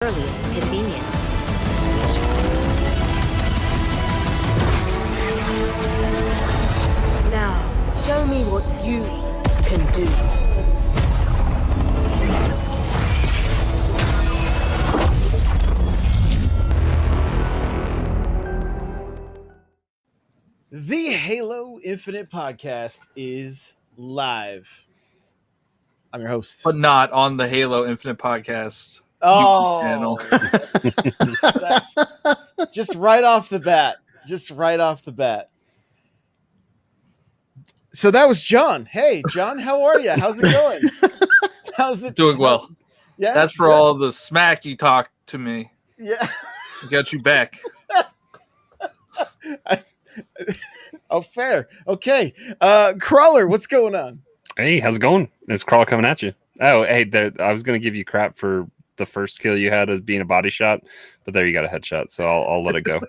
earliest convenience. Now, show me what you can do. The Halo Infinite podcast is live. I'm your host. But not on the Halo Infinite podcast Oh, channel. that's just right off the bat. So that was John. Hey, John, how are you? How's it going? How's it Doing well. Yeah, That's for all the smack you talked to me. Yeah. I got you back. Oh, fair. Okay. Crawlr, what's going on? Hey, how's it going? It's Crawlr coming at you. Oh, hey, I was going to give you crap for the first kill you had as being a body shot, but there you got a headshot, so I'll let it go.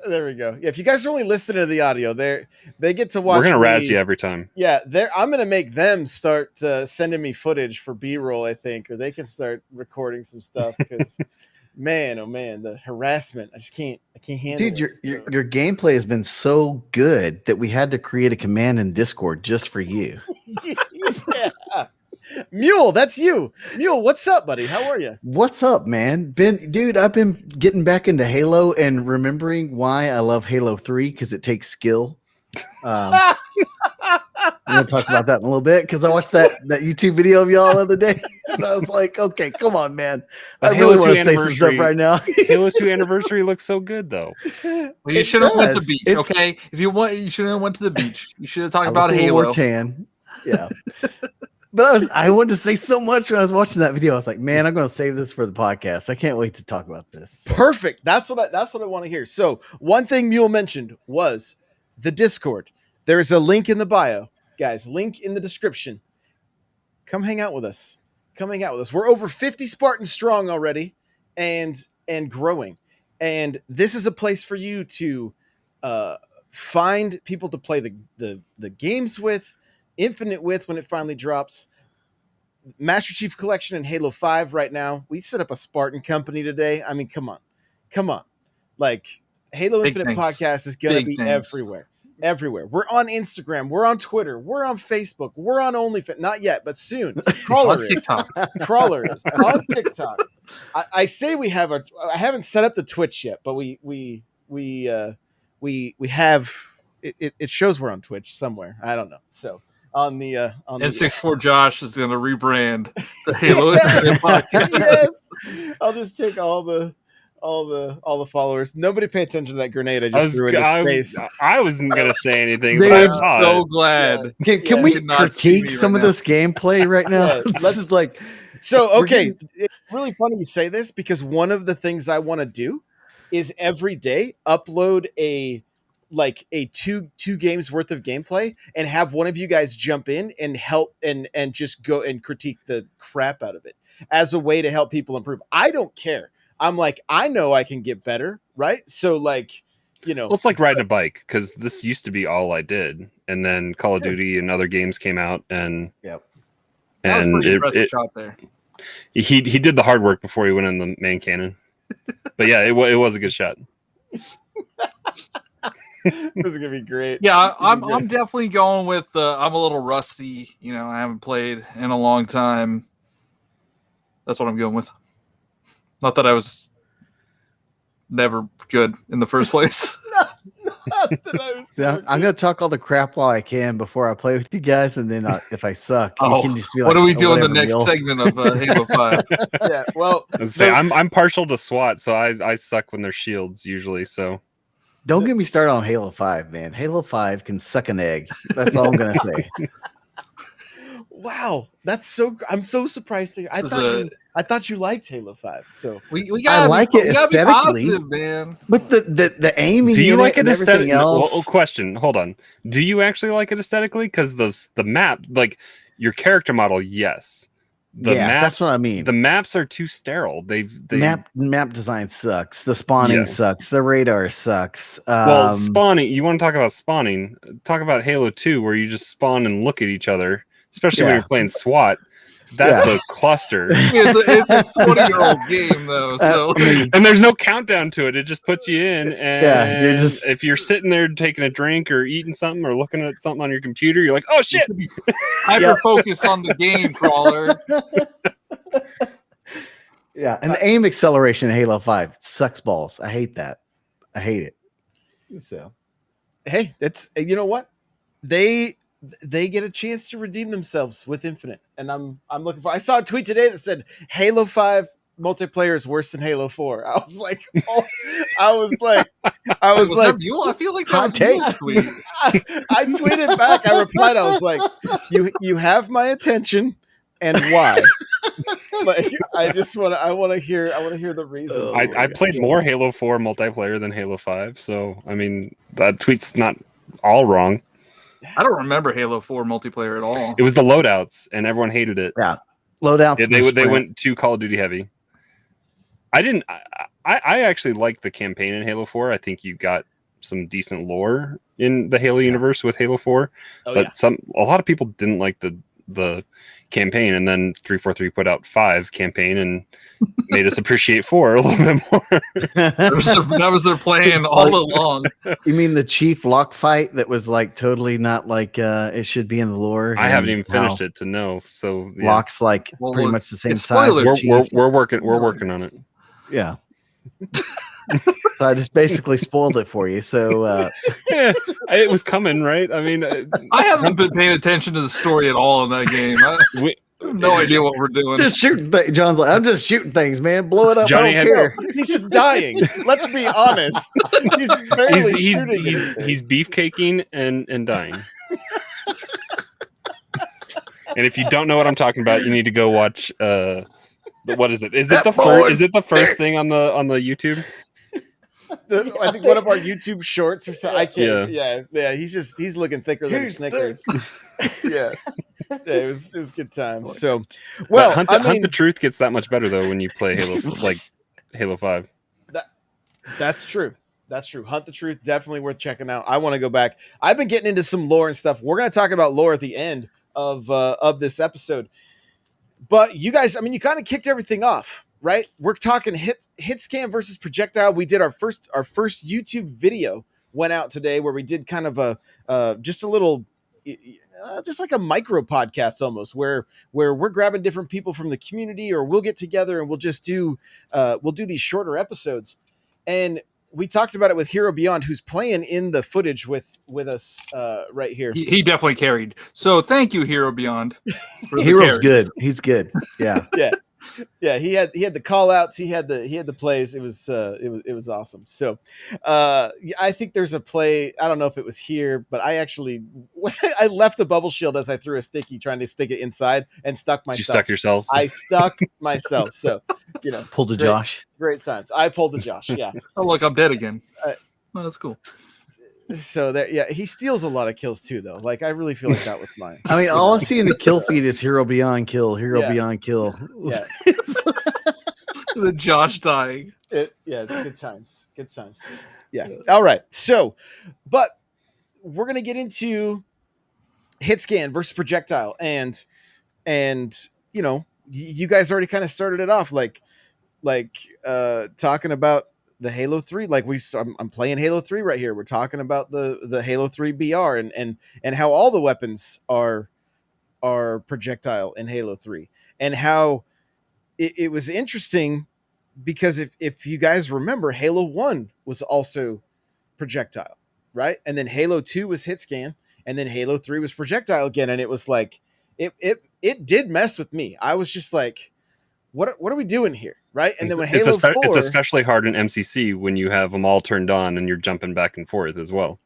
There we go. Yeah, if you guys are only listening to the audio, they get to watch. We're gonna me. razz you every time. Yeah, I'm gonna make them start sending me footage for B-roll, I think, or they can start recording some stuff because, man, oh man, the harassment. I can't handle. Dude, it. your gameplay has been so good that we had to create a command in Discord just for you. Yeah. Mule, that's you. Mule, what's up, buddy? How are you? What's up, man? Dude, I've been getting back into Halo and remembering why I love Halo 3 because it takes skill. I'm gonna talk about that in a little bit because I watched that YouTube video of y'all the other day and I was like, okay, come on, man. I really want to say some stuff right now. Halo 2 anniversary looks so good though. Well, you should have went to the beach, okay? If you want, you should have went to the beach. You should have talked about Halo. Tan. Yeah. But I wanted to say so much when I was watching that video. I was like, man, I'm going to save this for the podcast. I can't wait to talk about this. Perfect. That's what I want to hear. So one thing Mule mentioned was the Discord. There is a link in the bio, guys. Link in the description. Come hang out with us. We're over 50 Spartans strong already, and growing. And this is a place for you to find people to play the games with. Infinite with when it finally drops. Master Chief Collection and Halo 5 right now. We set up a Spartan company today. I mean, come on. Like, Halo Big Infinite things. podcast is going to be Big things. everywhere. We're on Instagram. We're on Twitter. We're on Facebook. We're on OnlyFans. Not yet, but soon. Crawlr is. Crawlr is. On TikTok. I say we have I haven't set up the Twitch yet, but we have it shows we're on Twitch somewhere. I don't know. So on the N64 Josh is going to rebrand the Halo Infinite podcast. Yes, I'll just take all the followers. Nobody pay attention to that grenade I just threw into space. I wasn't gonna say anything. Dude, but I'm I so thought glad. Can we could not see me critique some right of this gameplay right now? Yeah, This is like, So okay, it's really funny you say this because one of the things I want to do is every day upload a two games worth of gameplay and have one of you guys jump in and help and just go and critique the crap out of it as a way to help people improve. I don't care. I'm like, I know I can get better, right? So like, well, it's like riding a bike because this used to be all I did, and then Call of Duty and other games came out, and That was and pretty impressive shot there. he did the hard work before he went in the main cannon. But yeah, it was a good shot. this is gonna be great. Yeah, I'm definitely going with I'm a little rusty. I haven't played in a long time. That's what I'm going with. Not that I was never good in the first place. I'm going to talk all the crap while I can before I play with you guys. And then if I suck, you can just be like, what do we do in the whatever, next Neil. segment of Halo 5? Yeah, well, I'm partial to SWAT, so I suck when they're shields usually. So Don't get me started on Halo 5, man. Halo 5 can suck an egg. That's all I'm going to say. Wow, I'm so surprised. I thought you liked Halo 5. So we gotta I like it aesthetically, positive, man. But the aiming, do you like it and everything aesthetically? else? Well, question. Hold on. Do you actually like it aesthetically? Because the map, like your character model, yes. That's what I mean. The maps are too sterile. Map design sucks. The spawning sucks. The radar sucks. Well, spawning. You want to talk about spawning? Talk about Halo 2, where you just spawn and look at each other, especially when you're playing SWAT. That's a cluster. It's a 20-year-old game though, so And there's no countdown to it. It just puts you in, and you're just if you're sitting there taking a drink or eating something or looking at something on your computer, you're like, "Oh you shit!" should be hyper focus on the game, Crawlr. yeah. And the aim acceleration in Halo 5 sucks balls. I hate that. I hate it. So Hey, that's you know what? They get a chance to redeem themselves with Infinite, and I'm looking for. I saw a tweet today that said Halo 5 multiplayer is worse than Halo 4. I was like, Was like, that Mule? I feel like that Hot was take. Mule's tweet. I tweeted back. I replied. I was like, you have my attention, and why? Like, I want to hear the reasons. I played more Halo 4 multiplayer than Halo 5, so I mean that tweet's not all wrong. I don't remember Halo 4 multiplayer at all. It was the loadouts, and everyone hated it. yeah, loadouts. Yeah, they went too Call of Duty heavy. I actually liked the campaign in Halo 4. I think you got some decent lore in the Halo universe with Halo 4, but a lot of people didn't like the campaign, and then 343 put out 5 campaign and made us appreciate 4 a little bit more. That was their plan all along. You mean the chief lock fight that was like totally not like it should be in the lore? I haven't even finished it to know. So yeah. Locks like Well, pretty much the same it's size. spoiler. as Chief. We're working on it. Yeah. So I just basically spoiled it for you. So Yeah, it was coming, right? I mean, I haven't been paying attention to the story at all in that game. I have no idea what we're doing. just shooting John's like, I'm just shooting things, man. Blow it up. Johnny I don't care. He's just dying. Let's be honest. He's barely shooting anything. he's beefcaking and dying. And if you don't know what I'm talking about, you need to go watch. What is it? Is it the first thing on the YouTube? I think one of our YouTube shorts or something. I can't. Yeah. He's looking thicker than Snickers. yeah. It was good times. So, well, Hunt the Truth gets that much better though when you play Halo, like Halo 5. That's true. That's true. Hunt the Truth, definitely worth checking out. I want to go back. I've been getting into some lore and stuff. We're going to talk about lore at the end of this episode. But you guys, I mean, you kind of kicked everything off, right? We're talking hit scan versus projectile. We did our first YouTube video went out today where we did kind of a just a little just like a micro podcast almost where we're grabbing different people from the community, or we'll get together and we'll do these shorter episodes. And we talked about it with Hero Beyond, who's playing in the footage with us right here. He definitely carried. So thank you, Hero Beyond. Hero's good. He's good. Yeah. Yeah, he had the call outs, he had the plays. It was awesome. So I think there's a play. I don't know if it was here, but I left a bubble shield as I threw a sticky trying to stick it inside and stuck myself. You stuck yourself. I stuck myself. So Pulled a Josh. Great times. I pulled the Josh. Yeah. Oh look, I'm dead again. Oh, that's cool. So he steals a lot of kills too, though. Like I really feel like that was mine. I mean, all I see in the kill feed is Hero Beyond kill, Beyond kill. Yeah. The Josh dying. It's good times. Good times. Yeah. All right. So, but we're gonna get into hit scan versus projectile, and you guys already kind of started it off like talking about the Halo 3. Like I'm playing Halo 3 right here. We're talking about the Halo 3 BR and how all the weapons are projectile in Halo 3, and how it was interesting because if you guys remember, Halo 1 was also projectile, right? And then Halo 2 was hit scan, and then Halo 3 was projectile again. And it was like it did mess with me. I was just like, what are we doing here? Right. And then when Halo 4, it's especially hard in MCC when you have them all turned on and you're jumping back and forth as well.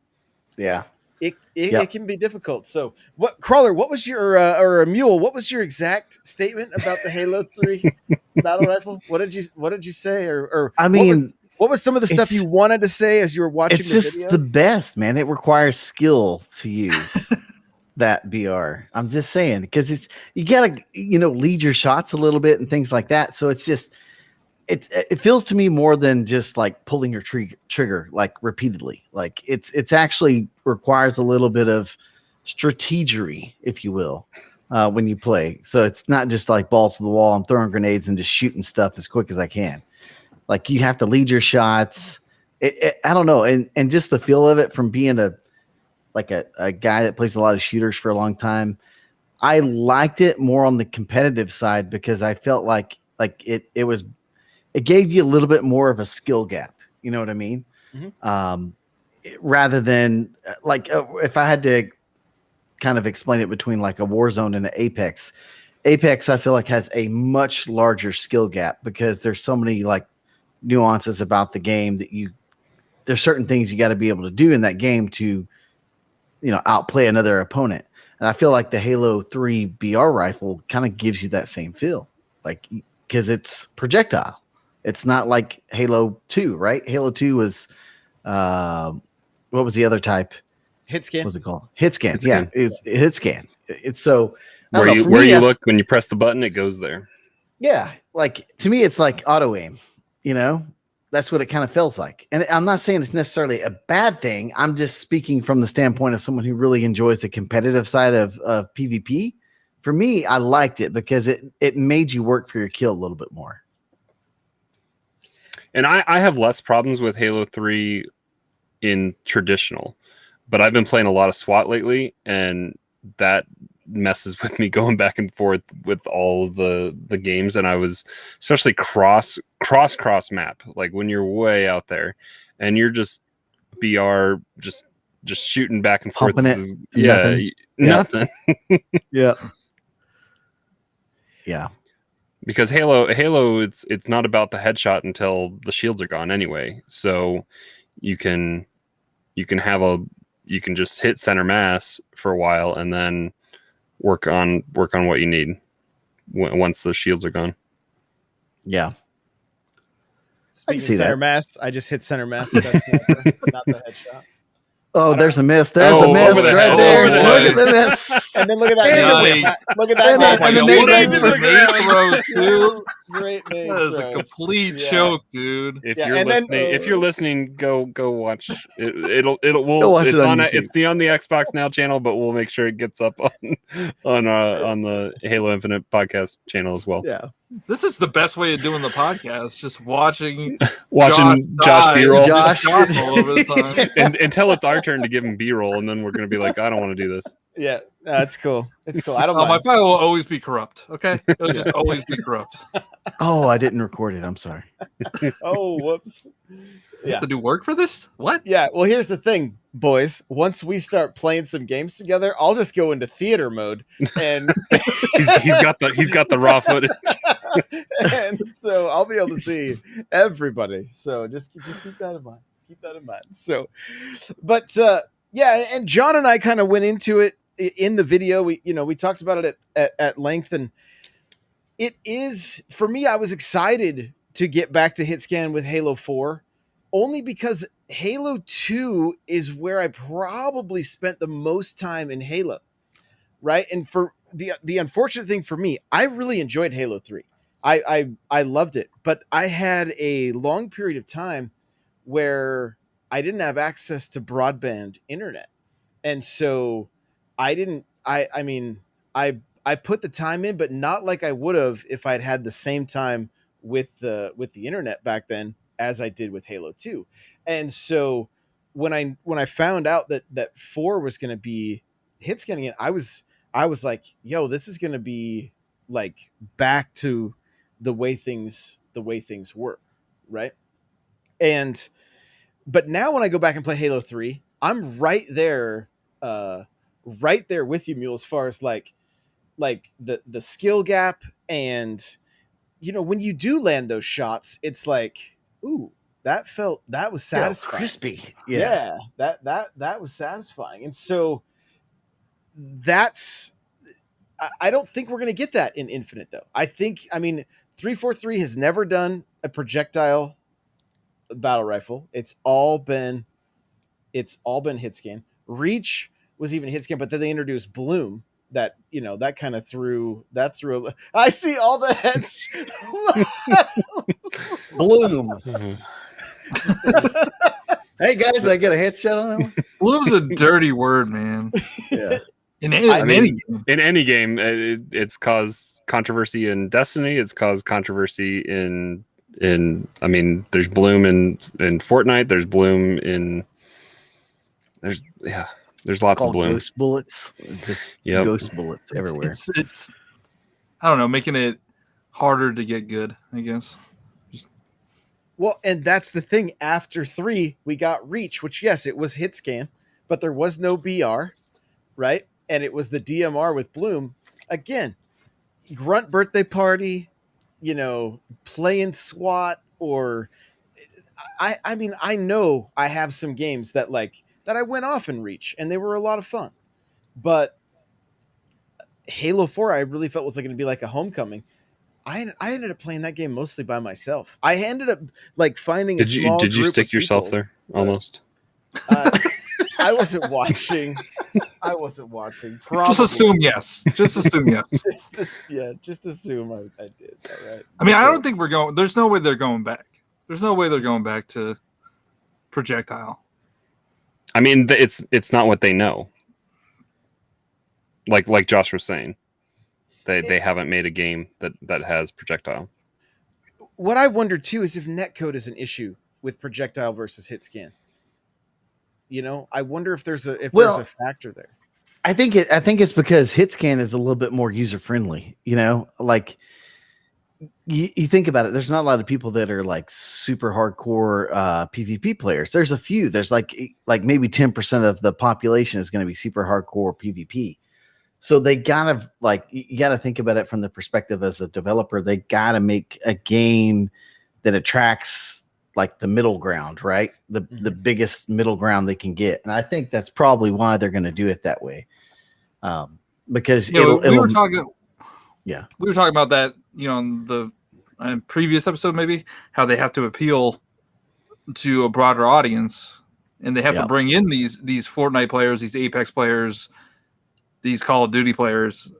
Yeah. It can be difficult. So Crawlr, what was your or a Mule, what was your exact statement about the Halo 3 battle rifle? What did you say? Or I mean, what was some of the stuff you wanted to say as you were watching it's the just video? the best, man. It requires skill to use that BR. I'm just saying, because you gotta lead your shots a little bit and things like that. So it's just it feels to me more than just like pulling your trigger like repeatedly. Like it's actually requires a little bit of strategery, if you will. when you play. So it's not just like balls to the wall. I'm throwing grenades and just shooting stuff as quick as I can. Like you have to lead your shots. I don't know. And just the feel of it from being a guy that plays a lot of shooters for a long time. I liked it more on the competitive side because I felt like it gave you a little bit more of a skill gap. You know what I mean? Mm-hmm. Rather than if I had to kind of explain it between like a Warzone and an Apex, I feel like has a much larger skill gap because there's so many like nuances about the game that there's certain things you got to be able to do in that game to, outplay another opponent. And I feel like the Halo 3 BR rifle kind of gives you that same feel, like, because it's projectile. It's not like Halo 2, right? Halo 2 was, what was the other type? Hit scan. What was it called? Hit scan. Yeah, it's hit scan. It's so where you look when you press the button, it goes there. Yeah, like to me, it's like auto aim. That's what it kind of feels like. And I'm not saying it's necessarily a bad thing. I'm just speaking from the standpoint of someone who really enjoys the competitive side of PvP. For me, I liked it because it made you work for your kill a little bit more. And I have less problems with Halo 3 in traditional, but I've been playing a lot of SWAT lately, and that messes with me going back and forth with all of the games. And I was especially cross map, like when you're way out there and you're just BR just shooting back and forth. Nothing. Yeah. Yeah. Because Halo, it's not about the headshot until the shields are gone anyway. So you can just hit center mass for a while and then work on what you need once the shields are gone. Yeah. Speaking of center mass, I just hit center mass with that sniper, not the headshot. Oh, there's a miss. There's a miss right there. Look at the miss. And then look at that. Look at that. Great name. That is a complete choke, dude. If you're listening, go watch it. It's on the Xbox Now channel, but we'll make sure it gets up on the Halo Infinite podcast channel as well. Yeah. This is the best way of doing the podcast, just watching Josh B-roll. Josh all over the time. and until it's our turn to give him B-roll, and then we're going to be like, I don't want to do this. Yeah, that's cool. It's cool. I don't mind. My file will always be corrupt, okay? It'll just always be corrupt. Oh, I didn't record it. I'm sorry. Oh, whoops. You have to do work for this? What? Yeah, well, here's the thing, boys. Once we start playing some games together, I'll just go into theater mode, and he's got the raw footage, and so I'll be able to see everybody. So just keep that in mind. Keep that in mind. So, but yeah, and John and I kind of went into it in the video. We talked about it at length, and it is, for me, I was excited to get back to hit scan with Halo 4. Only because Halo 2 is where I probably spent the most time in Halo, right? And for the unfortunate thing for me, I really enjoyed Halo 3. I loved it, but I had a long period of time where I didn't have access to broadband internet, and so I put the time in, but not like I would have if I'd had the same time with the internet back then as I did with Halo 2. And so when I found out that 4 was going to be hit scanning it, I was like, yo, this is going to be like back to the way things were, right? But now when I go back and play Halo 3, I'm right there with you, Mule, as far as like the skill gap, and when you do land those shots, it's like, ooh, that was satisfying. Crispy. Yeah. That was satisfying. And so I don't think we're going to get that in Infinite, though. I think, 343 has never done a projectile battle rifle. It's all been hit scan. Reach was even hit scan, but then they introduced Bloom. That that kind of threw. I see all the heads. Bloom. Hey guys, did I get a headshot on that one? Bloom's a dirty word, man. Yeah. In any game. In any game, it's caused controversy in Destiny. It's caused controversy in. I mean, there's Bloom in Fortnite. There's Bloom in. There's lots of Bloom. Ghost bullets, just ghost bullets everywhere. It's I don't know, making it harder to get good, I guess. Well, and that's the thing. After 3, we got Reach, which yes, it was hit scan, but there was no BR, right? And it was the DMR with Bloom. Again, grunt birthday party, playing SWAT, or I mean, I know I have some games that I went off in Reach, and they were a lot of fun. But Halo 4, I really felt was going to be like a homecoming. I ended up playing that game mostly by myself. I ended up finding a small Did you group stick of yourself people, there almost? I wasn't watching. Probably. Just assume yes. Just assume yes. just assume I did. All right. I mean, I don't think we're going. There's no way they're going back. There's no way they're going back to projectile. I mean, it's not what they know. Like Josh was saying, they haven't made a game that has projectile. What I wonder too is if netcode is an issue with projectile versus hit scan. I wonder if there's a factor there. I think it's because hit scan is a little bit more user friendly. Like you think about it, there's not a lot of people that are super hardcore PvP players. There's a few. There's like maybe 10% of the population is going to be super hardcore PvP. So they gotta you gotta think about it from the perspective as a developer. They gotta make a game that attracts the middle ground, right? The biggest middle ground they can get. And I think that's probably why they're going to do it that way. Because we were talking about that, in the previous episode, maybe how they have to appeal to a broader audience, and they have to bring in these Fortnite players, these Apex players, these Call of Duty players.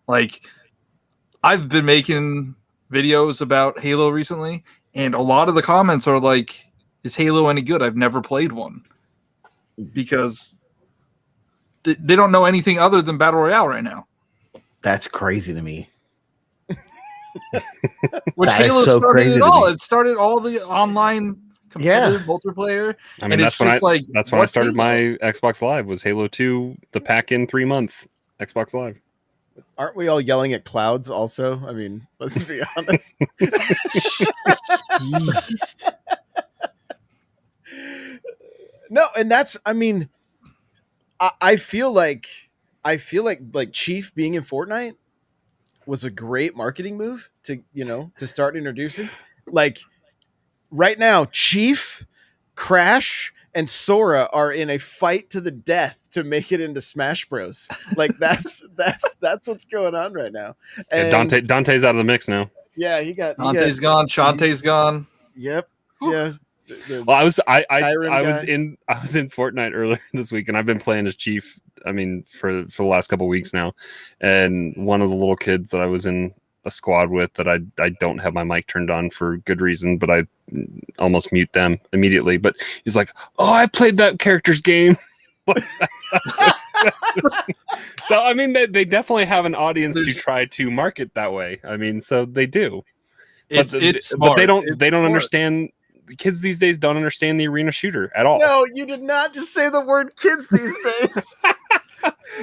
I've been making videos about Halo recently, and a lot of the comments are like, is Halo any good? I've never played one. Because they don't know anything other than Battle Royale right now. That's crazy to me. Which Halo so started it all. It started all the online competitive multiplayer. I mean, that's when I started my Xbox Live, was Halo 2, the pack-in 3-month Xbox Live. Aren't we all yelling at clouds also? I mean, let's be honest. No, and that's, I mean, I feel like Chief being in Fortnite was a great marketing move to start introducing. Right now, Chief, Crash, and Sora are in a fight to the death to make it into Smash Bros. That's what's going on right now. And Dante's out of the mix now. Yeah, Dante's gone. Shantae's gone. Yep. Whew. Yeah. Well, I was in Fortnite earlier this week, and I've been playing as Chief. I mean, for the last couple of weeks now, and one of the little kids that I was in a squad with, that I don't have my mic turned on for good reason, but I almost mute them immediately. But he's like, "Oh, I played that character's game." So I mean, they definitely have an audience to try to market that way. I mean, so they do. But they don't understand. Kids these days don't understand the arena shooter at all. No, you did not just say the word kids these days.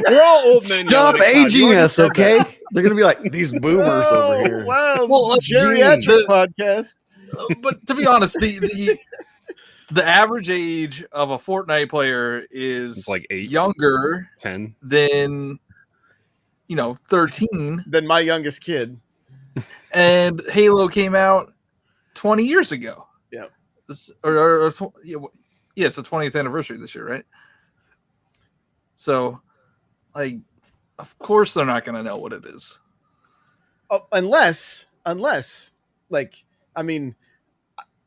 We're all old men. Stop aging us, okay? They're gonna be like these boomers over here. Wow, geriatric podcast. But to be honest, the average age of a Fortnite player is like 8, younger 10 than 13 than my youngest kid. And Halo came out 20 years ago. Yeah. It's the 20th anniversary this year, right? So, of course they're not going to know what it is. Oh, unless, I mean,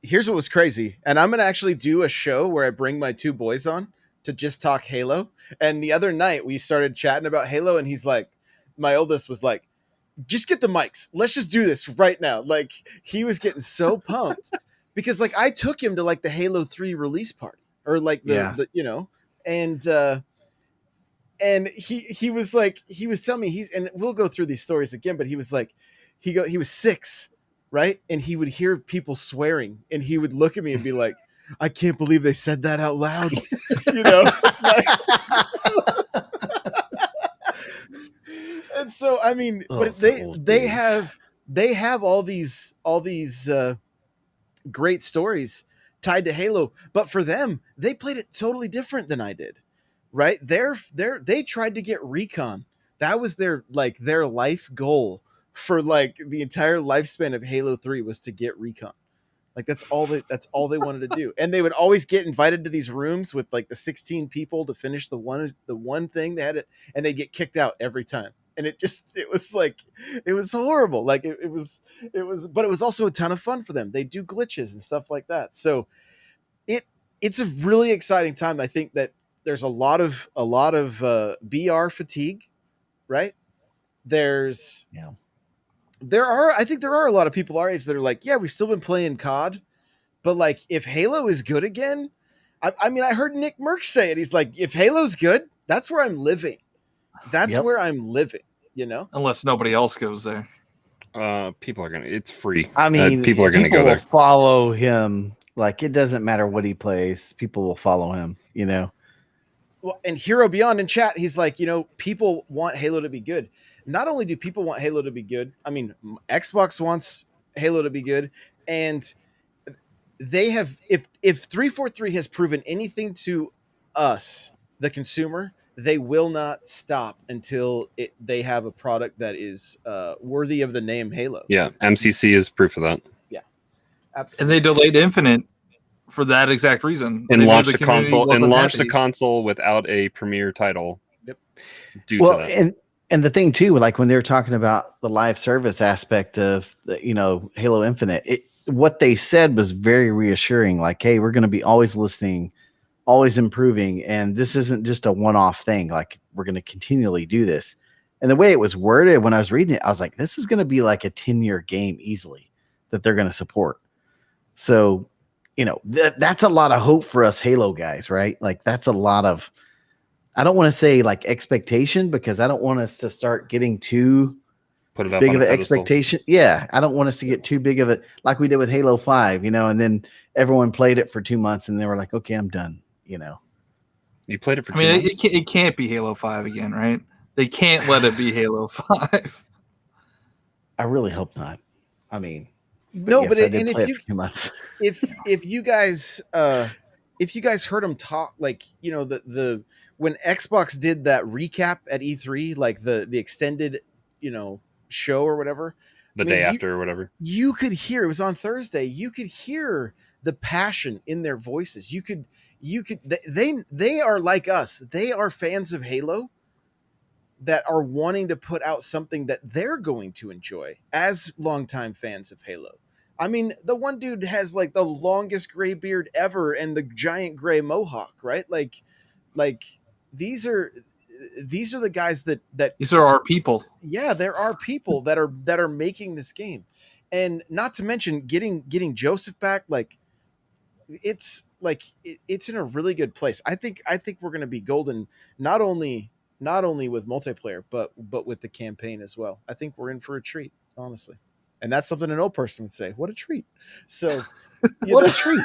here's what was crazy. And I'm going to actually do a show where I bring my 2 boys on to just talk Halo. And the other night we started chatting about Halo, and he's like, my oldest was like, just get the mics. Let's just do this right now. He was getting so pumped because I took him to the Halo 3 release party, or and And he was telling me and we'll go through these stories again, but he was like, he was 6, right? And he would hear people swearing, and he would look at me and be like, I can't believe they said that out loud, you know. And so I mean, but they have all these great stories tied to Halo, but for them, they played it totally different than I did. Right? They tried to get recon. That was their life goal for like the entire lifespan of Halo 3 was to get recon. Like that's all they wanted to do. And they would always get invited to these rooms with like the 16 people to finish the one thing they had it, and they get kicked out every time. And it was horrible. Like it was, but it was also a ton of fun for them. They do glitches and stuff like that. So it's a really exciting time. I think that there's a lot of BR fatigue, right? I think there are a lot of people our age that are like, yeah, we've still been playing COD, but like if Halo is good again, I mean, I heard Nick Merckx say it. He's like, if Halo's good, that's where I'm living. That's where I'm living, you know? Unless nobody else goes there. People are gonna. It's free. I mean, people are gonna go there. Follow him. Like it doesn't matter what he plays. People will follow him. You know. Well, and Hero Beyond in chat, he's like, you know, people want Halo to be good. Not only do people want Halo to be good, I mean, Xbox wants Halo to be good, and they have. If 343 has proven anything to us, the consumer, they will not stop until they have a product that is worthy of the name Halo. Yeah, MCC is proof of that. Yeah, absolutely. And they delayed Infinite for that exact reason. And launched a console without a premier title. Yep. Due to that. And the thing too, like when they were talking about the live service aspect of Halo Infinite, what they said was very reassuring. Like, hey, we're going to be always listening, always improving, and this isn't just a one-off thing. Like, we're going to continually do this. And the way it was worded when I was reading it, I was like, this is going to be like a 10-year game easily that they're going to support. So, that's a lot of hope for us Halo guys, right? Like, that's a lot of, I don't want to say like expectation, because I don't want us to start getting too big of an expectation. Yeah, I don't want us to get too big of it like we did with Halo 5, and then everyone played it for 2 months and they were like, okay, I'm done, You played it for 2 months? months? It can't be Halo 5 again, right? They can't let it be Halo 5. I really hope not. I mean, no, yes, but if you guys heard them talk, like, the when Xbox did that recap at E3, like the extended, show or whatever, the day after or whatever, you could hear, it was on Thursday, you could hear the passion in their voices. They are like us. They are fans of Halo that are wanting to put out something that they're going to enjoy as longtime fans of Halo. I mean, the one dude has like the longest gray beard ever and the giant gray mohawk, right? Like these are the guys that these are our people. Yeah, there are people that are making this game. And not to mention getting Joseph back, like it's in a really good place. I think we're going to be golden, not only with multiplayer, but with the campaign as well. I think we're in for a treat, honestly. And that's something an old person would say. What a treat. So what a treat.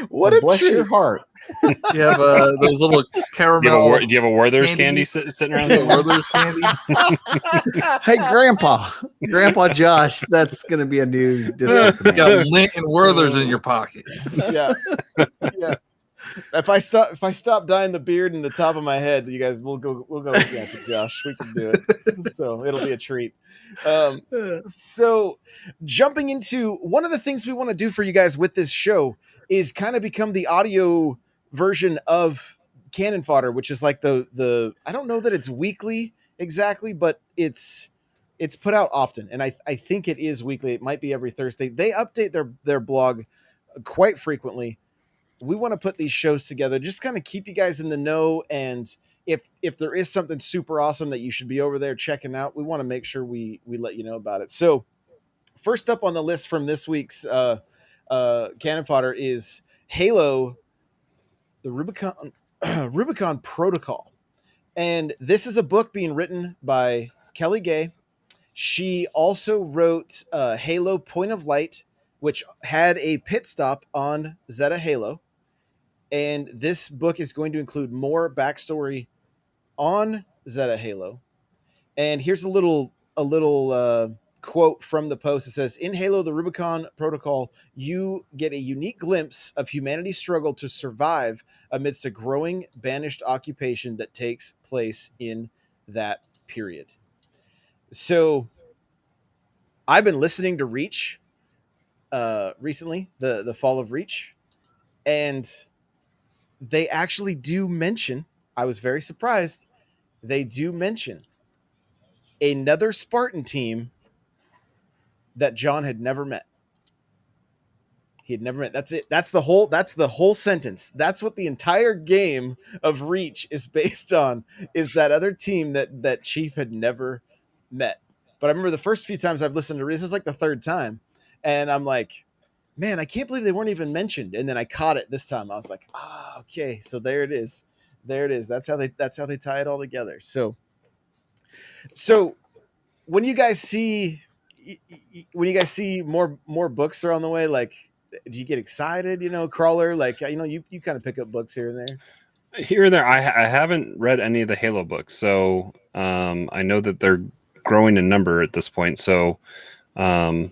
What a bless treat. your heart. You have those little caramel. Do you have a Werther's candy sitting around there? Werther's candy. Hey, Grandpa Josh, that's going to be a new discount. You got Lint and Werther's in your pocket. Yeah. If I stop dyeing the beard and the top of my head, you guys, we'll go again, Josh. We can do it. So it'll be a treat. So jumping into one of the things we want to do for you guys with this show is kind of become the audio version of Cannon Fodder, which is like the I don't know that it's weekly exactly, but it's put out often, and I think it is weekly. It might be every Thursday. They update their blog quite frequently. We want to put these shows together, just kind of keep you guys in the know. And if there is something super awesome that you should be over there checking out, we want to make sure we let you know about it. So first up on the list from this week's Cannon Fodder is Halo, the Rubicon Protocol. And this is a book being written by Kelly Gay. She also wrote Halo Point of Light, which had a pit stop on Zeta Halo. And this book is going to include more backstory on Zeta Halo. And here's a little quote from the post. It says, in Halo, the Rubicon Protocol, you get a unique glimpse of humanity's struggle to survive amidst a growing banished occupation that takes place in that period. So I've been listening to Reach recently, the Fall of Reach, and they actually do mention, I was very surprised, they do mention another Spartan team that John had never met. He had never met. That's it. That's the whole sentence. That's what the entire game of Reach is based on, is that other team that Chief had never met. But I remember the first few times I've listened to this is like the third time, and I'm like, man, I can't believe they weren't even mentioned. And then I caught it this time. I was like, okay, so there it is. There it is. That's how they tie it all together. So when you guys see more books are on the way, like, do you get excited? Crawlr, like, you kind of pick up books here and there. Here and there. I haven't read any of the Halo books, so I know that they're growing in number at this point. So I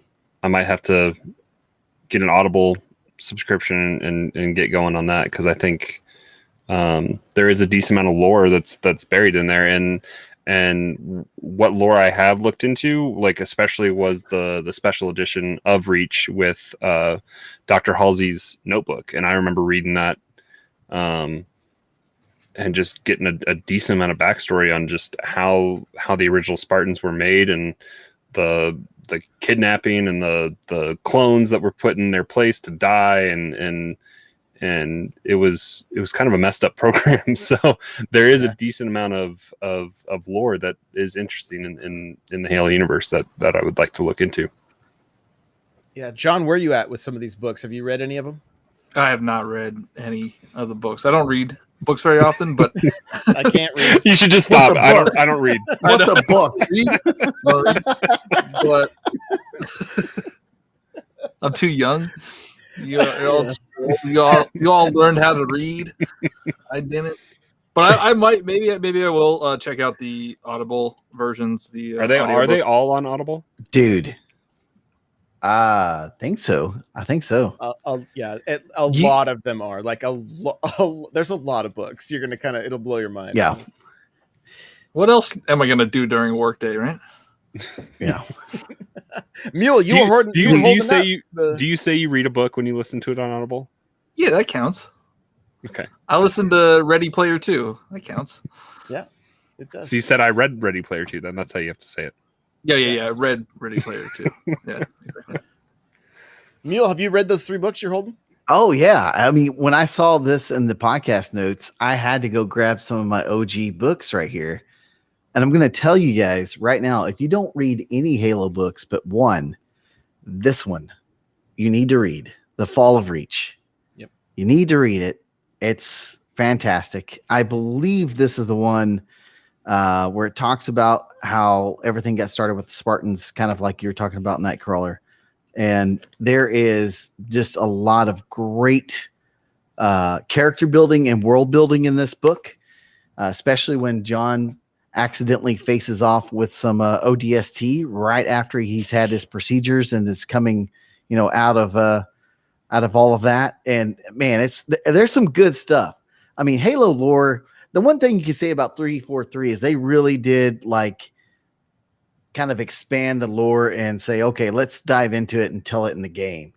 might have to get an Audible subscription and get going on that, because I think there is a decent amount of lore that's buried in there, and what lore I have looked into, like, especially was the special edition of Reach with Dr. Halsey's notebook, and I remember reading that and just getting a decent amount of backstory on just how the original Spartans were made, and the kidnapping and the clones that were put in their place to die, and it was kind of a messed up program. So there is a decent amount of lore that is interesting in the Halo universe that I would like to look into. Yeah, John, where are you at with some of these books? Have you read any of them? I have not read any of the books. I don't read books very often, but I can't read. You should just stop. I don't read. What's a book? But I'm too young. You all learned how to read. I didn't, but I might. Maybe I will check out the Audible versions. Are they all on Audible, dude? I think so. Yeah, a lot of them are. Like there's a lot of books. You're gonna it'll blow your mind. Yeah. What else am I gonna do during workday, right? Yeah. Mule, do you say you read a book when you listen to it on Audible? Yeah, that counts. Okay. I listened to Ready Player 2. That counts. Yeah, it does. So you said I read Ready Player 2, then that's how you have to say it. Yeah. Read Ready Player 2. Yeah, exactly. Mule, have you read those 3 books you're holding? Oh yeah. I mean, when I saw this in the podcast notes, I had to go grab some of my OG books right here. And I'm going to tell you guys right now, if you don't read any Halo books but this one, you need to read The Fall of Reach. Yep. You need to read it. It's fantastic. I believe this is the one where it talks about how everything got started with the Spartans, kind of like you're talking about Nightcrawler. And there is just a lot of great character building and world building in this book, especially when John accidentally faces off with some ODST right after he's had his procedures and is coming, out of all of that. And man, there's some good stuff. I mean, Halo lore. The one thing you can say about 343 is they really did kind of expand the lore and say, okay, let's dive into it and tell it in the game.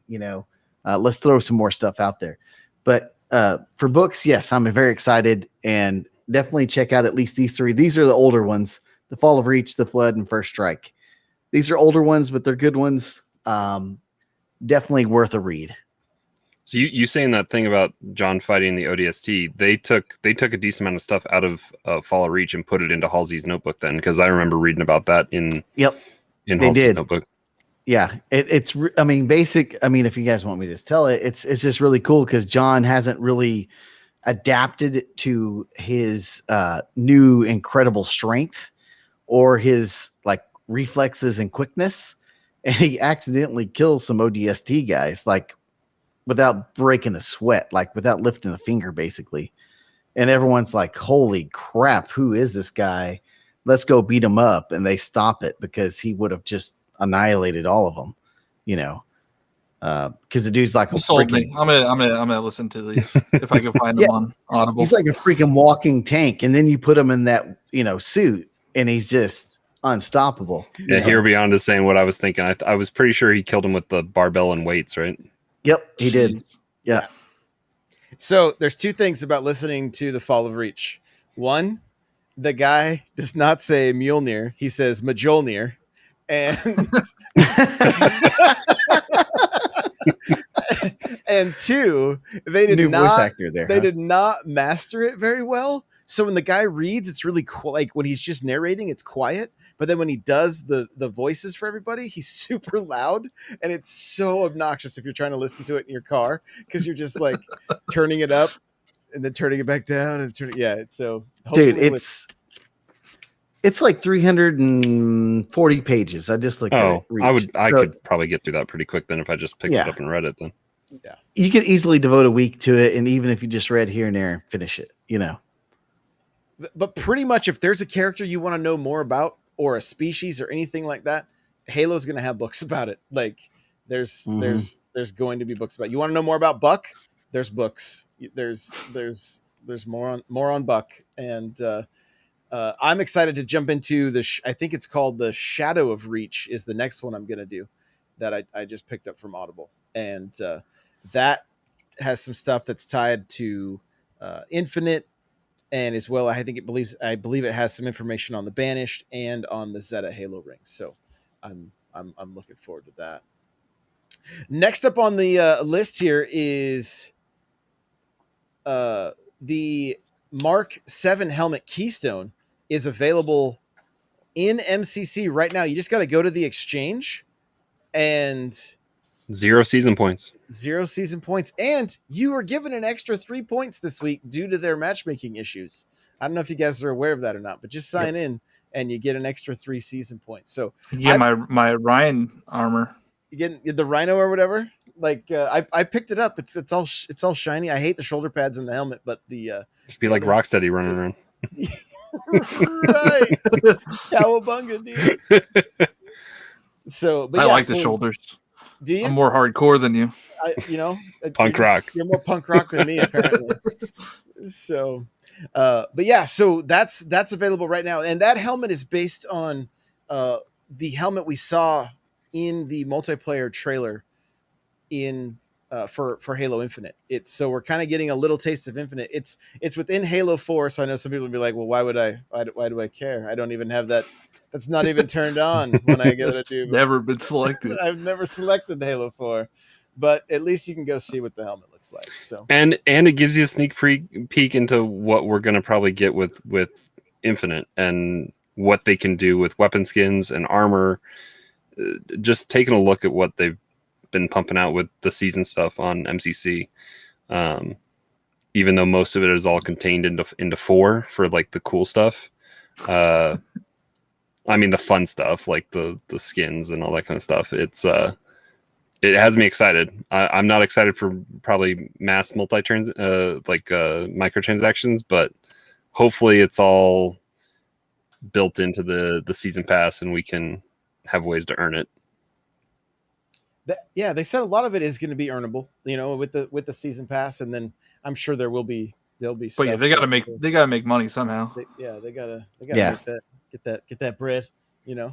Let's throw some more stuff out there. But for books, yes, I'm very excited, and definitely check out at least these 3. These are the older ones: The Fall of Reach, The Flood, and First Strike. These are older ones, but they're good ones. Definitely worth a read. So you saying that thing about John fighting the ODST, they took a decent amount of stuff out of Fall of Reach and put it into Halsey's notebook then, because I remember reading about that in Halsey's notebook. Yeah, it's basic. I mean, if you guys want me to just tell it, it's just really cool because John hasn't really adapted to his new incredible strength or his like reflexes and quickness, and he accidentally kills some ODST guys like without breaking a sweat, like without lifting a finger, basically. And everyone's like, "Holy crap, who is this guy? Let's go beat him up." And they stop it because he would have just annihilated all of them, you know. Because the dude's like, You sold me. I'm gonna listen to these if I can find them on Audible. He's like a freaking walking tank, and then you put him in that suit, and he's just unstoppable. Yeah, Here Beyond is saying what I was thinking. I was pretty sure he killed him with the barbell and weights, right? Yep, he did. Yeah. So there's two things about listening to the Fall of Reach. One, the guy does not say Mjolnir; he says Mjolnir, and and two, they did New not voice actor there. They did not master it very well. So when the guy reads, it's really like when he's just narrating, it's quiet. But then when he does the voices for everybody, he's super loud, and it's so obnoxious if you're trying to listen to it in your car because you're just like turning it up and then turning it back down and turning. Yeah, it's so. Dude, it's like 340 pages. I just looked at it. I could probably get through that pretty quick then if I just picked it up and read it then. Yeah. You could easily devote a week to it, and even if you just read here and there and finish it, But pretty much if there's a character you want to know more about or a species or anything like that, Halo's going to have books about it. Like there's going to be books about it. You want to know more about Buck? There's books. There's more on Buck, and I'm excited to jump into I think it's called the Shadow of Reach is the next one I'm going to do that I just picked up from Audible. And that has some stuff that's tied to Infinite, and as well, I believe it has some information on the Banished and on the Zeta Halo ring. So I'm looking forward to that. Next up on the list here is the Mark 7 helmet Keystone is available in MCC right now. You just got to go to the exchange and 0 season points. 0 season points. And you were given an extra 3 points this week due to their matchmaking issues. I don't know if you guys are aware of that or not, but just sign in and you get an extra 3 season points. So yeah, my Ryan armor. You get the Rhino or whatever. Like I picked it up. It's all shiny. I hate the shoulder pads and the helmet, but the it'd be like Rocksteady running around. Right. Cowabunga, dude. So, but I like the shoulders. Do you? I'm more hardcore than you. Punk rock. You're more punk rock than me, apparently. So, but yeah, so that's available right now, and that helmet is based on the helmet we saw in the multiplayer trailer in for Halo Infinite. So we're kind of getting a little taste of Infinite. It's within Halo 4, so I know some people will be like, well, why do I care? I don't even have that. That's not even turned on when I go to do. Never been selected. I've never selected Halo 4, but at least you can go see what the helmet looks like. So and it gives you a sneak peek into what we're going to probably get with Infinite and what they can do with weapon skins and armor. Just taking a look at what they've been pumping out with the season stuff on MCC, even though most of it is all contained into 4 for like the cool stuff. I mean the fun stuff like the skins and all that kind of stuff. It has me excited. I'm not excited for probably mass microtransactions, but hopefully it's all built into the season pass and we can have ways to earn it. They said a lot of it is going to be earnable, with the season pass, and then I'm sure there'll be stuff. But yeah, they got to make money somehow. They gotta get that bread,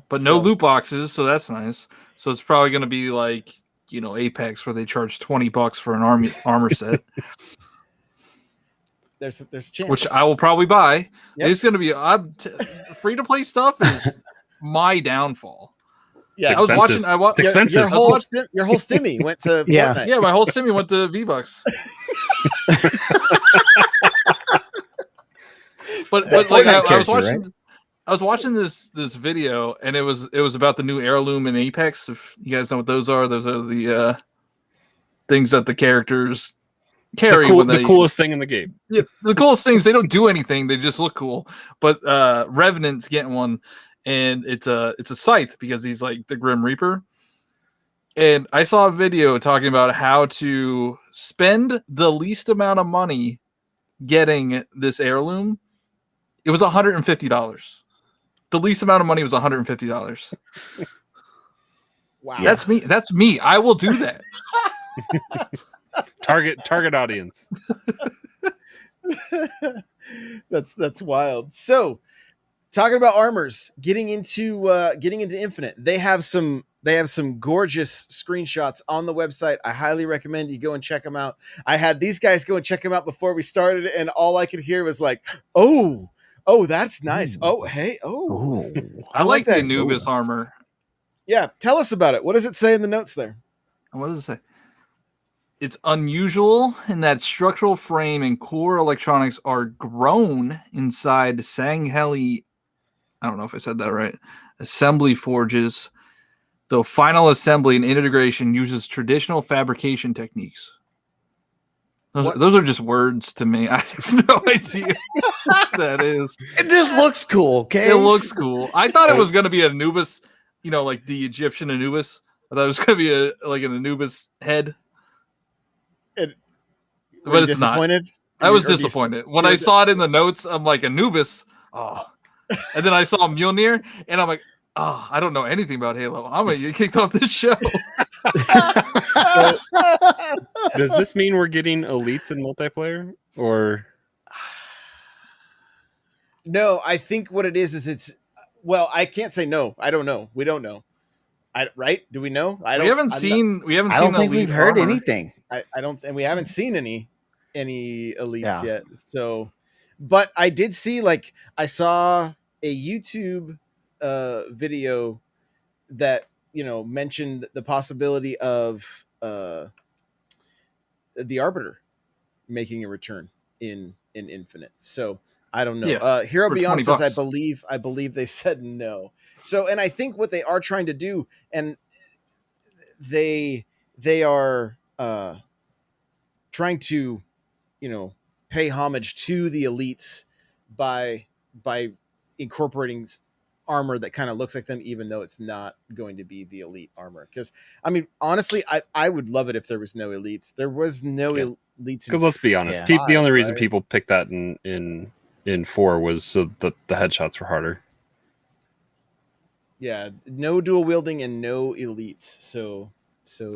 But no loot boxes, so that's nice. So it's probably going to be like Apex, where they charge $20 for an armor set. There's a chance, which I will probably buy. Yep. It's going to be free to play stuff is my downfall. Yeah, it's expensive. Your whole stimmy went to Fortnite. Yeah, my whole stimmy went to V-Bucks. but like I was watching, right? I was watching this video, and it was about the new heirloom in Apex. If you guys know what those are the things that the characters carry when they the coolest thing in the game. Yeah, the coolest thing is they don't do anything; they just look cool. But Revenant's getting one, and it's a scythe because he's like the Grim Reaper. And I saw a video talking about how to spend the least amount of money getting this heirloom. It was $150. The least amount of money was $150. Wow. That's me. That's me. I will do that. Target audience. That's wild. So, talking about armors, getting into Infinite, they have some gorgeous screenshots on the website. I highly recommend you go and check them out. I had these guys go and check them out before we started, and all I could hear was like, "Oh, that's nice. Oh, hey, oh." I like the that. Anubis armor. Yeah, tell us about it. What does it say in the notes there? What does it say? It's unusual in that structural frame and core electronics are grown inside Sangheli. I don't know if I said that right. Assembly forges, though final assembly and integration uses traditional fabrication techniques. Those are just words to me. I have no idea what that is. It just looks cool, okay? It looks cool. I thought it was going to be Anubis, like the Egyptian Anubis. I thought it was going to be an Anubis head. But it's not. I was disappointed. When I saw it in the notes, I'm like, Anubis. Oh. And then I saw Mjolnir, and I'm like, oh, I don't know anything about Halo. I'm going to get kicked off this show. Does this mean we're getting elites in multiplayer? Or no, I think what it is it's I can't say no. I don't know. We don't know. Right? Do we know? We haven't seen I don't think we've heard anything. I don't, and we haven't seen any elites yet. So, but I did see, I saw a YouTube video that mentioned the possibility of the Arbiter making a return in Infinite. So I don't know. Yeah, Hero Beyond says $20. I believe they said no. So, and I think what they are trying to do, and they are trying to, pay homage to the elites by incorporating armor that kind of looks like them, even though it's not going to be the elite armor. Because honestly, I would love it if there was no elites. There was no elites. Because let's be honest, the only reason people picked that in 4 was so that the headshots were harder. Yeah, no dual wielding and no elites. So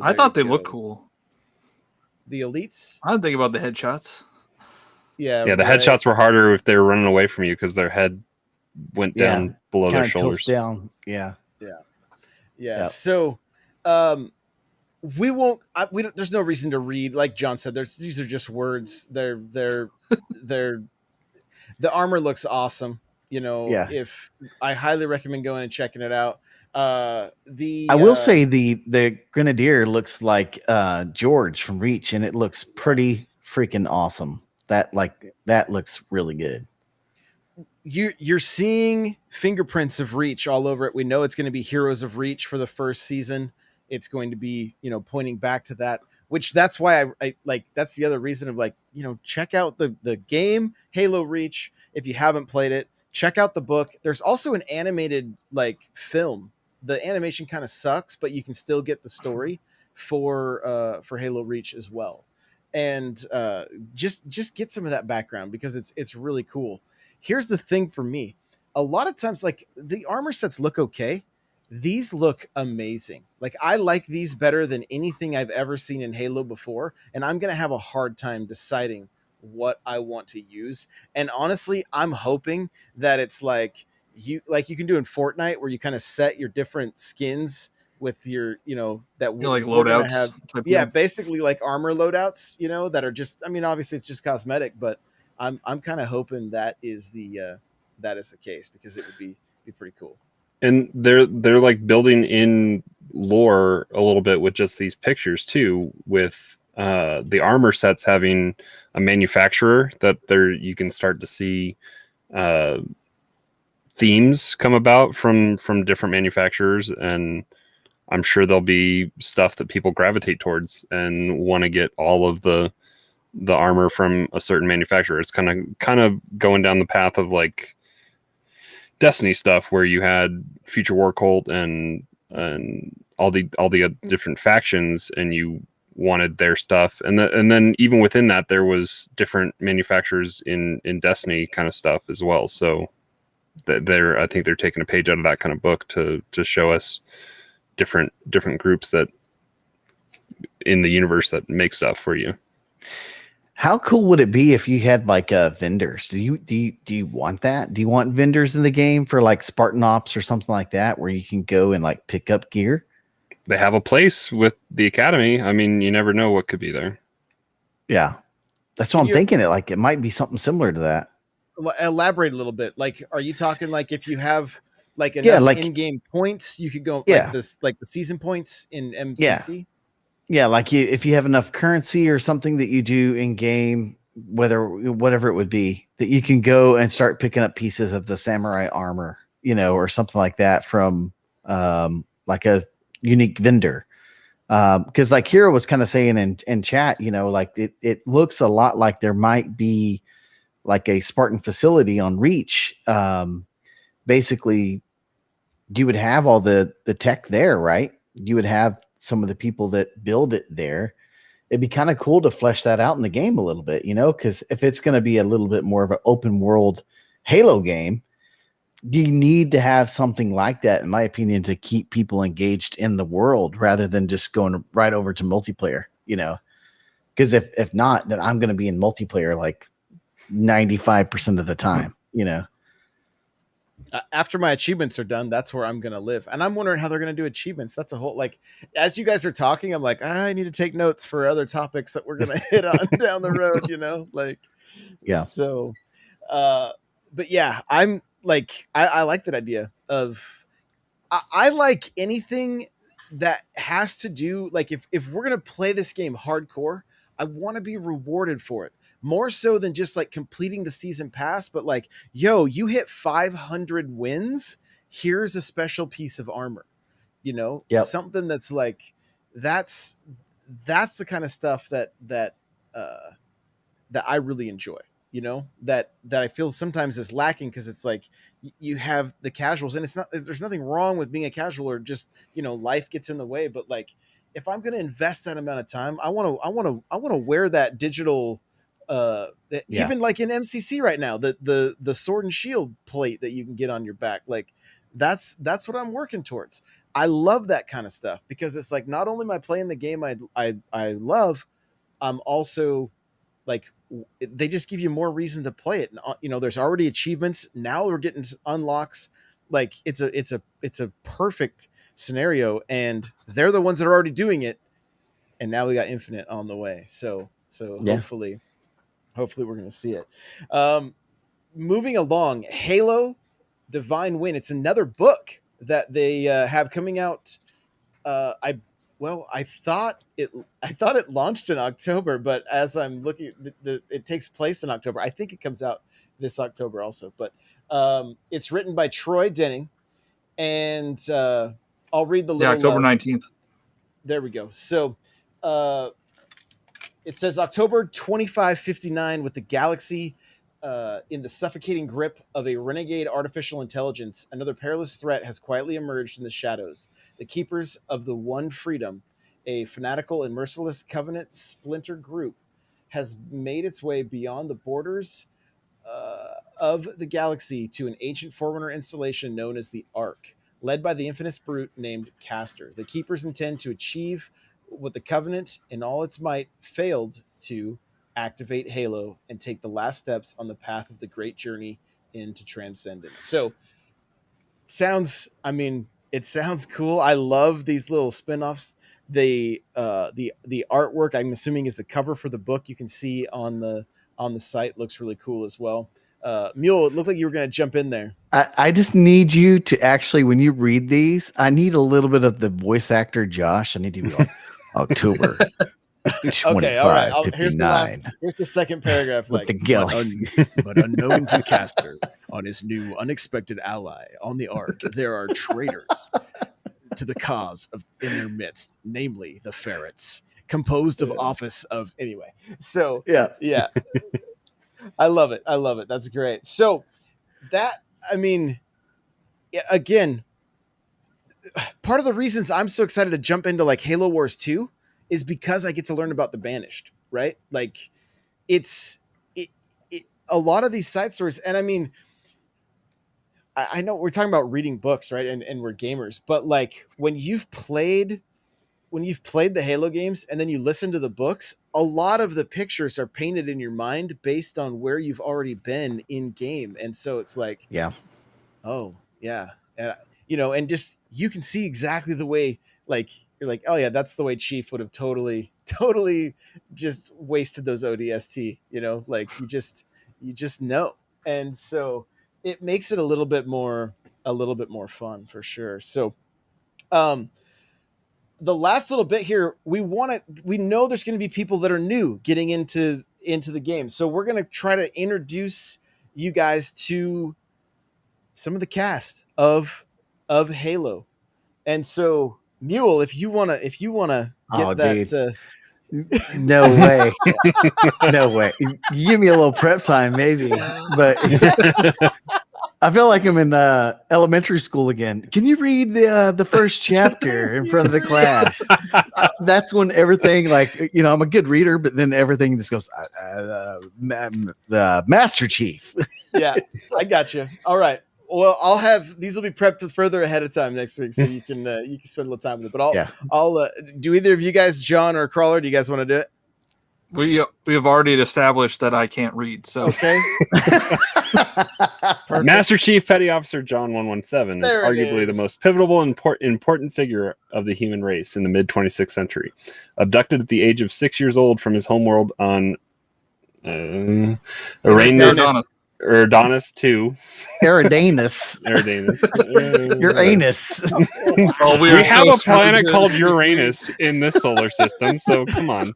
I thought they looked cool. The elites? I didn't think about the headshots. Yeah, the headshots were harder if they were running away from you because their head went down below their shoulders. Down. Yeah. Yep. So, we won't. There's no reason to read. Like John said, these are just words. They're the armor looks awesome. If I highly recommend going and checking it out. I will say the Grenadier looks like George from Reach, and it looks pretty freaking awesome. That looks really good. You're seeing fingerprints of Reach all over it. We know it's going to be Heroes of Reach for the first season. It's going to be pointing back to that, which that's why I like. That's the other reason of check out the game Halo Reach if you haven't played it. Check out the book. There's also an animated film. The animation kind of sucks, but you can still get the story for Halo Reach as well. And just get some of that background because it's really cool. Here's the thing for me. A lot of times, the armor sets look okay. These look amazing. I like these better than anything I've ever seen in Halo before. And I'm going to have a hard time deciding what I want to use. And honestly, I'm hoping that it's you can do in Fortnite where you kind of set your different skins with your, that loadouts. Basically armor loadouts, that are just, obviously it's just cosmetic, but I'm kind of hoping that is the case because it would be pretty cool. And they're building in lore a little bit with just these pictures too, with the armor sets having a manufacturer that you can start to see themes come about from different manufacturers, and I'm sure there'll be stuff that people gravitate towards and want to get all of the the armor from a certain manufacturer. It's kind of going down the path of like Destiny stuff, where you had Future War Cult and all the different factions, and you wanted their stuff, and then even within that there was different manufacturers in Destiny kind of stuff as well. So I think they're taking a page out of that kind of book to show us different groups that in the universe that make stuff for you. How cool would it be if you had like vendors? Do you want that? Do you want vendors in the game for like Spartan Ops or something like that, where you can go and like pick up gear? They have a place with the Academy. I mean, you never know what could be there. Yeah, that's what I'm thinking. It might be something similar to that. Elaborate a little bit. Like, are you talking like if you have like enough in-game points, you could go like this, like the season points in MCC? Yeah, like if you have enough currency or something that you do in game, whatever it would be, that you can go and start picking up pieces of the samurai armor, or something like that from like a unique vendor. Because like Hero was kind of saying in chat, like it looks a lot like there might be like a Spartan facility on Reach. Basically, you would have all the tech there, right? You would have some of the people that build it there. It'd be kind of cool to flesh that out in the game a little bit, because if it's going to be a little bit more of an open world Halo game, you need to have something like that, in my opinion, to keep people engaged in the world rather than just going right over to multiplayer, because if not, then I'm going to be in multiplayer like 95% of the time, After my achievements are done, that's where I'm going to live. And I'm wondering how they're going to do achievements. That's a whole, like, as you guys are talking, I'm like, I need to take notes for other topics that we're going to hit on down the road, like, yeah. So, but yeah, I'm like, I like that idea of, I like anything that has to do, like, if we're going to play this game hardcore, I want to be rewarded for it. More so than just like completing the season pass, but like, yo, you hit 500 wins. Here's a special piece of armor, something that's like, that's the kind of stuff that I really enjoy, that I feel sometimes is lacking. Cause it's like you have the casuals, and there's nothing wrong with being a casual or just, life gets in the way. But like, if I'm going to invest that amount of time, I want to wear that digital, even like in MCC right now, the sword and shield plate that you can get on your back, like that's what I'm working towards. I love that kind of stuff, because it's like, not only am I playing the game I love, I'm also like, they just give you more reason to play it. There's already achievements. Now we're getting unlocks. Like it's a perfect scenario, and they're the ones that are already doing it. And now we got Infinite on the way. So hopefully we're going to see it. Moving along, Halo Divine Win. It's another book that they have coming out. I thought it launched in October, but as I'm looking, it takes place in October. I think it comes out this October also, but it's written by Troy Denning, and I'll read the little October 19th. There we go. So it says October 2559, with the galaxy in the suffocating grip of a renegade artificial intelligence, another perilous threat has quietly emerged in the shadows. The Keepers of the One Freedom, a fanatical and merciless Covenant splinter group, has made its way beyond the borders of the galaxy to an ancient Forerunner installation known as the Ark. Led by the infamous brute named Castor, the Keepers intend to achieve what the Covenant in all its might failed to: activate Halo and take the last steps on the path of the great journey into transcendence. So it sounds cool. I love these little spin-offs. The artwork, I'm assuming, is the cover for the book. You can see on the site, looks really cool as well. Mule, it looked like you were going to jump in there. I just need you to actually, when you read these, I need a little bit of the voice actor Josh. I need you to be like, October 25, okay, all right. 59. Here's the second paragraph. With Like, the galaxy. but unknown to Castor, on his new unexpected ally on the Ark, there are traitors to the cause in their midst, namely the ferrets. composed of office of anyway. So Yeah. I love it. That's great. So that, I mean, again, part of the reasons I'm so excited to jump into like Halo Wars 2 is because I get to learn about the Banished, right? Like it's a lot of these side stories. And I mean, I know we're talking about reading books, right? And we're gamers, but like when you've played the Halo games and then you listen to the books, a lot of the pictures are painted in your mind based on where you've already been in game. And so it's like, Yeah. oh yeah. And and just, you can see exactly the way, like, you're like, oh yeah, that's the way Chief would have totally just wasted those ODST, like you just know. And so it makes it a little bit more fun for sure. So, the last little bit here, we know there's going to be people that are new getting into the game. So we're going to try to introduce you guys to some of the cast of Halo. And so Mule, if you want to get that, dude. No way. No way. Give me a little prep time, maybe. But I feel like I'm in elementary school again. Can you read the first chapter in front of the class? That's when everything, like, I'm a good reader, but then everything just goes, the Master Chief. Yeah, I got you. All right. Well, these will be prepped further ahead of time next week, so you can spend a little time with it. But I'll do either of you guys, John or Crawlr, do you guys want to do it? We have already established that I can't read. So okay. Master Chief Petty Officer John 117 is arguably the most pivotal and important figure of the human race in the mid 26th century. Abducted at the age of 6 years old from his homeworld on Eridanus 2. Eridanus. Uranus. Well, we have a planet called Uranus in this solar system, so come on.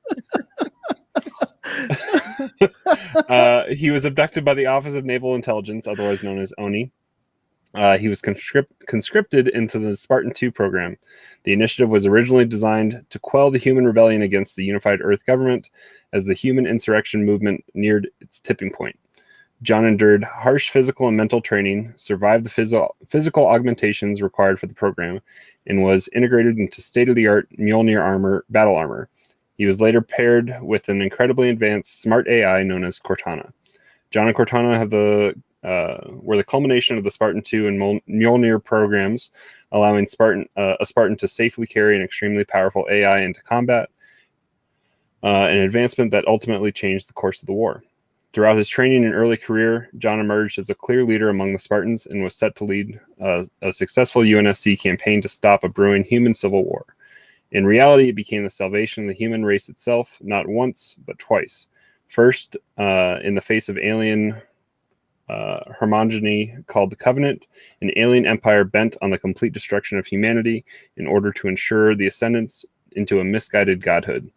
He was abducted by the Office of Naval Intelligence, otherwise known as ONI. He was conscripted into the Spartan 2 program. The initiative was originally designed to quell the human rebellion against the unified Earth government as the human insurrection movement neared its tipping point. John endured harsh physical and mental training, survived the physical augmentations required for the program, and was integrated into state-of-the-art Mjolnir battle armor. He was later paired with an incredibly advanced smart AI known as Cortana. John and Cortana were the culmination of the Spartan 2 and Mjolnir programs, allowing a Spartan to safely carry an extremely powerful AI into combat, an advancement that ultimately changed the course of the war. Throughout his training and early career, John emerged as a clear leader among the Spartans and was set to lead a successful UNSC campaign to stop a brewing human civil war. In reality, it became the salvation of the human race itself, not once, but twice. First, in the face of alien homogeny called the Covenant, an alien empire bent on the complete destruction of humanity in order to ensure the ascendance into a misguided godhood.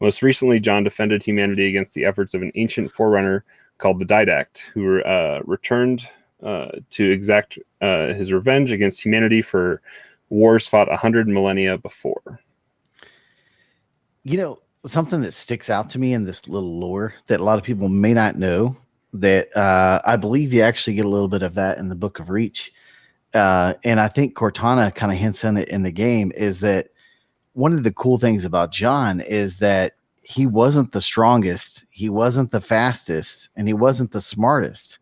Most recently, John defended humanity against the efforts of an ancient forerunner called the Didact, who returned to exact his revenge against humanity for wars fought 100 millennia before. Something that sticks out to me in this little lore that a lot of people may not know, that I believe you actually get a little bit of that in the Book of Reach. And I think Cortana kind of hints on it in the game, is that one of the cool things about John is that he wasn't the strongest, he wasn't the fastest, and he wasn't the smartest,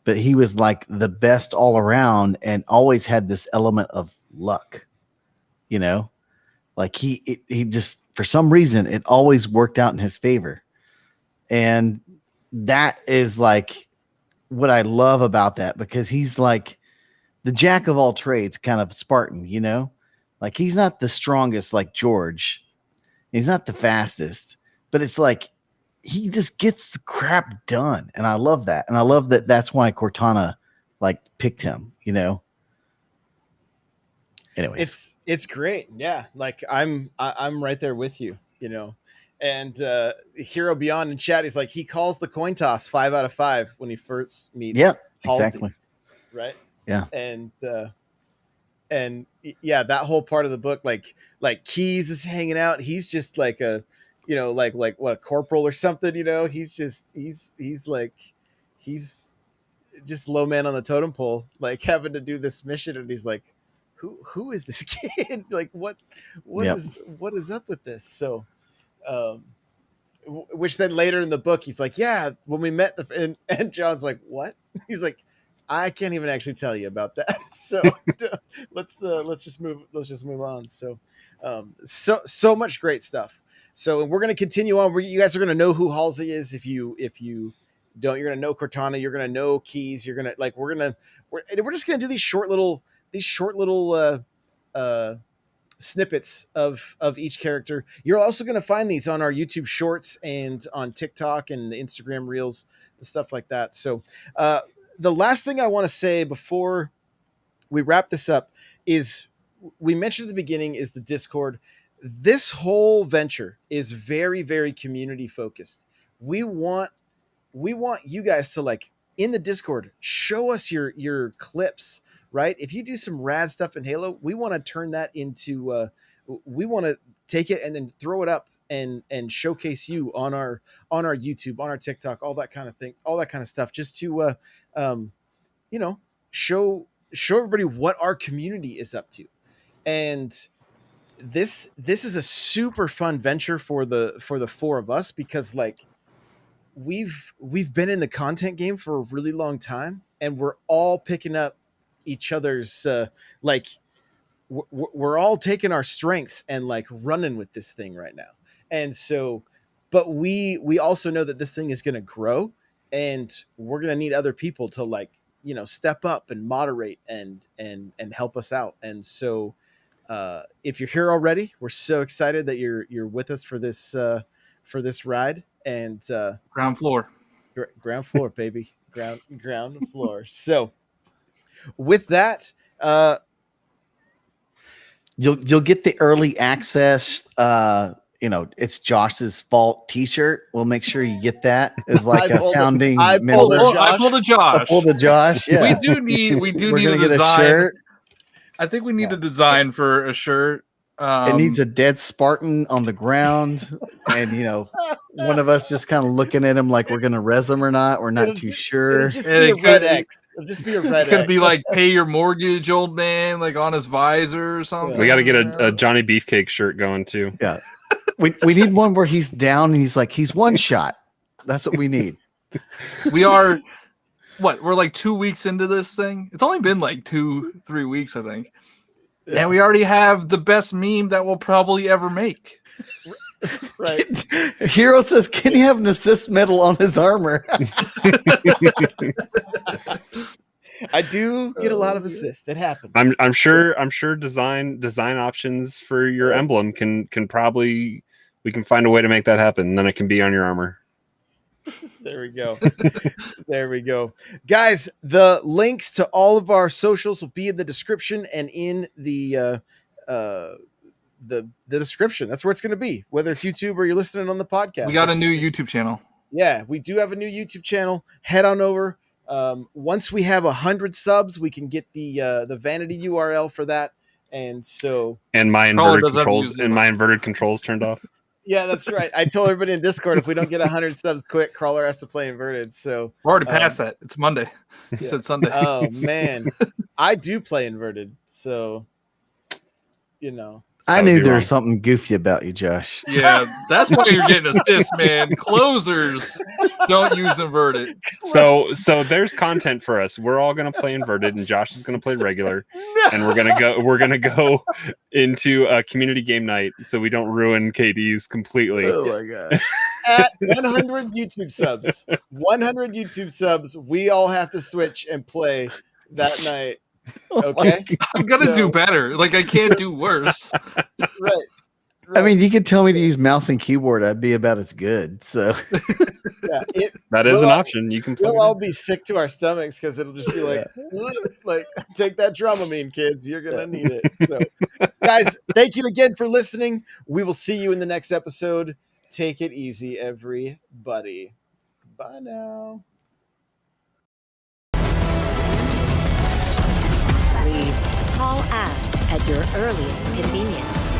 but he was like the best all around and always had this element of luck, like he just, for some reason, it always worked out in his favor. And that is like what I love about that, because he's like the jack of all trades kind of Spartan, like he's not the strongest like George. He's not the fastest, but it's like he just gets the crap done. And I love that. And I love that that's why Cortana like picked him, Anyways. It's great. Yeah. Like I'm right there with you, and Hero Beyond in chat, he's like, he calls the coin toss 5 out of 5 when he first meets. Yeah, Halsey, exactly. right. Yeah. And yeah, that whole part of the book, like Keys is hanging out. He's just like a, like what, a corporal or something. He's just low man on the totem pole, like having to do this mission, and he's like, who is this kid? Like what Yep. what is up with this? So, which then later in the book he's like, yeah, when we met and John's like, what? He's like, I can't even actually tell you about that. So let's just move on. So so much great stuff. So we're going to continue on. You guys are going to know who Halsey is. If you don't, you're going to know Cortana, you're going to know Keys, you're going to we're just going to do these short little snippets of each character. You're also going to find these on our YouTube shorts and on TikTok and the Instagram reels and stuff like that. So the last thing I want to say before we wrap this up is, we mentioned at the beginning, is the Discord. This whole venture is very, very community focused. We want you guys to, like, in the Discord, show us your clips, right? If you do some rad stuff in Halo, we want to turn that into we want to take it and then throw it up and showcase you on our YouTube, on our TikTok, all that kind of thing, all that kind of stuff, just to show everybody what our community is up to. And this is a super fun venture for the four of us, because, like, we've been in the content game for a really long time, and we're all picking up each other's we're all taking our strengths and, like, running with this thing right now. And so, but we also know that this thing is going to grow, and we're going to need other people to, like, step up and moderate and help us out. And so if you're here already, we're so excited that you're with us for this ride. And Ground floor, baby, ground floor. So with that, you'll get the early access. It's Josh's fault T-shirt. We'll make sure you get that as like a founding member. I pulled a Josh. I pulled a Josh. Yeah. We do need a design. Shirt. I think we need a design for a shirt. It needs a dead Spartan on the ground, and one of us just kind of looking at him like we're gonna res him or not. We're not too sure. It'll just be a red X. It'll just be a red X. It could be like "Pay your mortgage, old man," like on his visor or something. We got to get a Johnny Beefcake shirt going too. Yeah, we need one where he's down and he's one shot. That's what we need. We are we're like 2 weeks into this thing. It's only been like 2-3 weeks, I think. Yeah. And we already have the best meme that we'll probably ever make. Right. Hero says, can he have an assist medal on his armor? I do get a lot of assists. It happens. I'm sure design options for your emblem can probably, we can find a way to make that happen, and then it can be on your armor. There we go. There we go. Guys, the links to all of our socials will be in the description and in the description. That's where it's going to be, whether it's YouTube or you're listening on the podcast. We got a new YouTube channel. Yeah, we do have a new YouTube channel. Head on over. Once we have 100 subs, we can get the vanity URL for that. And so, and my inverted controls turned off. Yeah, that's right. I told everybody in Discord, if we don't get 100 subs quick, Crawlr has to play inverted. So we're already past that. It's Monday. You said Sunday. Oh man, I do play inverted. So, I knew there was something goofy about you, Josh. Yeah, that's why you're getting assists, man. Closers don't use inverted. So there's content for us. We're all gonna play inverted, and Josh is gonna play regular, and we're gonna go into a community game night so we don't ruin KD's completely. Oh my gosh! At 100 YouTube subs, we all have to switch and play that night. Okay, I'm gonna do better. Like, I can't do worse. Right. I mean, you could tell me to use mouse and keyboard. I'd be about as good. So yeah, that is an option. You can. We'll all be sick to our stomachs because it'll just be like, take that Dramamine, kids. You're gonna need it. So, guys, thank you again for listening. We will see you in the next episode. Take it easy, everybody. Bye now. Please. Call ass at your earliest convenience.